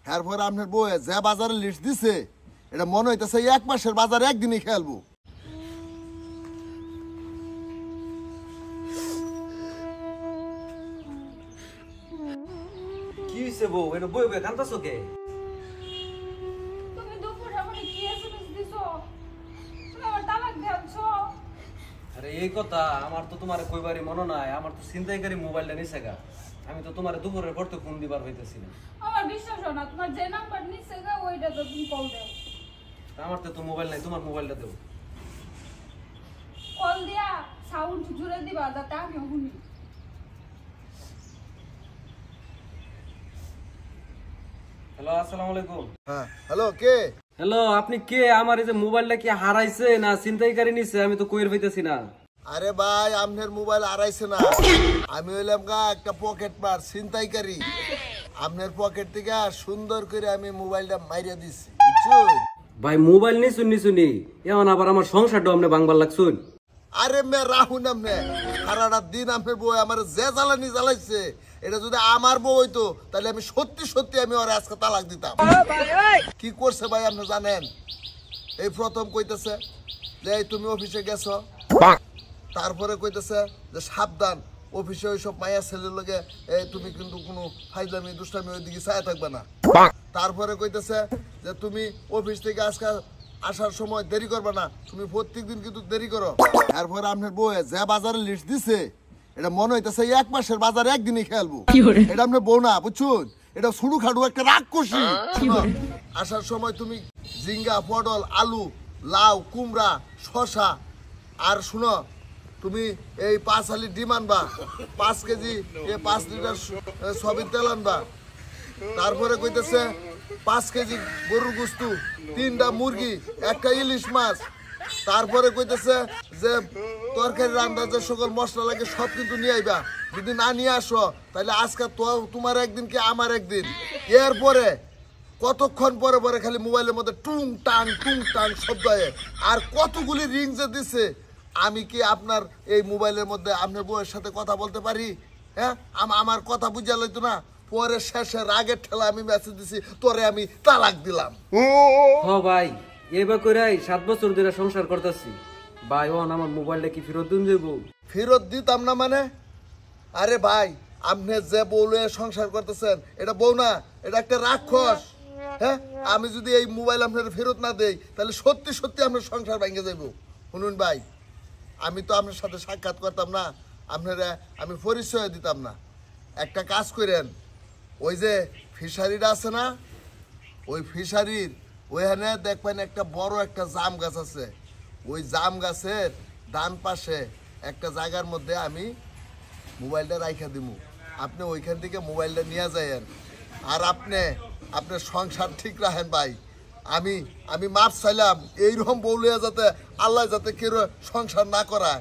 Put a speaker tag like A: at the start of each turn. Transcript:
A: এরপর আপনার বউ যে বাজারে লিস্ট দিছে এটা মনে হইতেছে 1 মাসের বাজারে একদিনই খেলবো।
B: কি হইছে বউ? এটা বই বই কান্তাছো কে?
C: তুমি দুপুরে আমাকে কি এসএমএস দিছো? তুমি আমার তালাক দিয়েছো?
B: আরে এই কথা আমার তো তোমারে কইবারই মনে নাই। আমার তো ছিনতাইকারী মোবাইলটা নিছে গা। আমি তো তোমারে দুপুরের পর তো ফোন দিবার হইতেছি না।
C: আমার বিশ্বাস হয় না, তোমার যে নাম্বার নিছে গা ওইটা তো তুমি কল দাও।
B: আমার তো মোবাইল নাই, তোমার মোবাইলটা দাও।
C: কল দিয়া সাউন্ড জুড়ে দিবা যাতে আমি শুনি।
B: হ্যালো, আসসালামু আলাইকুম।
A: হ্যাঁ হ্যালো, কে?
B: হ্যালো, আপনি কে? আমার এই যে মোবাইলটা কি হারাইছে না ছিনতাইকারী নিছে? আমি তো কইর হইতেছি না।
A: আরে ভাই, আপনার মোবাইল হারাইছে না, আমি হইলাম গা একটা পকেট মার ছিনতাইকারী। আপনার পকেট থেকে সুন্দর করে আমি মোবাইলটা মাইরা দিছি, বুঝছেন?
B: ভাই মোবাইল নিছুনি এখন আবার আমার সংসারটা আপনি বাংবার লাগছুন।
A: আরে মে রাহুন আমনে সারাটা দিন আপনার বউ আমার যে জ্বালানি জ্বালাইছে, এটা যদি আমার বউ হইতো তাহলে আমি সত্যি সত্যি আমি ওর আজকে তালাক দিতাম। কি করছে ভাই আপনি জানেন? এই প্রথম কইতেছে যে এই তুমি অফিসে গেছো, তারপরে কইতেছে যে সাবধান অফিসে ওইসব মায়া ছেলের লগে তুমি কিন্তু কোনো ফাইজলামি দুষ্টামি ওইদিকে চায় থাকবে না। তারপরে কইতেছে যে তুমি অফিস থেকে আজকে আসার সময় দেরি করবে না, তুমি প্রত্যেকদিন কিন্তু দেরি করো। তারপরে আপনার বউ যে বাজারে লিস্ট দিছে এটা মনে হইতেছে 1 মাসের বাজারে একদিনই খেলবো। এটা আপনার বউ না, বুঝছুন? এটা শুরু খাটু একটা রাক্ষসী। আসার সময় তুমি ঝিঙ্গা, পটল, আলু, লাউ, কুমড়া, শশা, আর শুনো তুমি এই 5 আলি ডিম আনবা, 5 কেজি 5 লিটার সয়াবিন তেল আনবা। তারপরে কইতেছে 5 কেজি গরুর গোশত, 3টা মুরগি, 1টা ইলিশ মাছ। তারপরে কইতেছে যে তরকারি রান্নার যে সকল মশলা লাগে সব কিন্তু নিয়ে আইবা। যদি না নিয়ে আসো তাহলে আজকে তো তোমার একদিন কি আমার একদিন। এরপরে কতক্ষণ পরে পরে খালি মোবাইলের মধ্যে টুং টাং শব্দ হয়। আর কতগুলি রিং যে দিছে, আমি কি আপনার এই মোবাইলের মধ্যে আপনার বউয়ের সাথে কথা বলতে পারি? হ্যাঁ, আমার কথা বুঝা লইতো না। পরে শেষে রাগের ঠেলা আমি মেসেজ দিছি তোরে আমি তালাক দিলাম।
B: হ ভাই, এইবার কইরাই 7 বছর ধরে সংসার করতেছি ভাই। ও আমার মোবাইলটা কি ফেরত দিন দেবো?
A: ফেরত দিতাম না মানে? আরে ভাই, আপনি যে বউ লয়ে সংসার করতেছেন এটা বউ না, এটা একটা রাক্ষস। হ্যাঁ, আমি যদি এই মোবাইল আপনার ফেরত না দেই তাহলে সত্যি সত্যি আপনার সংসার ভেঙে যাইব। শুনুন ভাই, আমি তো আপনার সাথে সাক্ষাৎ করতাম না, আপনারা আমি পরিচয় দিতাম না। একটা কাজ করেন, ওই যে ফিশারিটা আছে না, ওই ফিশারির ওইখানে দেখবেন একটা বড় একটা জাম গাছ আছে। ওই জাম গাছের ডান পাশে একটা জায়গার মধ্যে আমি মোবাইলটা রাইখা দিব। আপনি ওইখান থেকে মোবাইলটা নিয়ে যায়েন, আর আপনার সংসার ঠিক রাখেন ভাই। আমি মাপ চাইলাম এইরকম বউলিয়া যাতে আল্লাহ যাতে কেউ সংসার না করায়।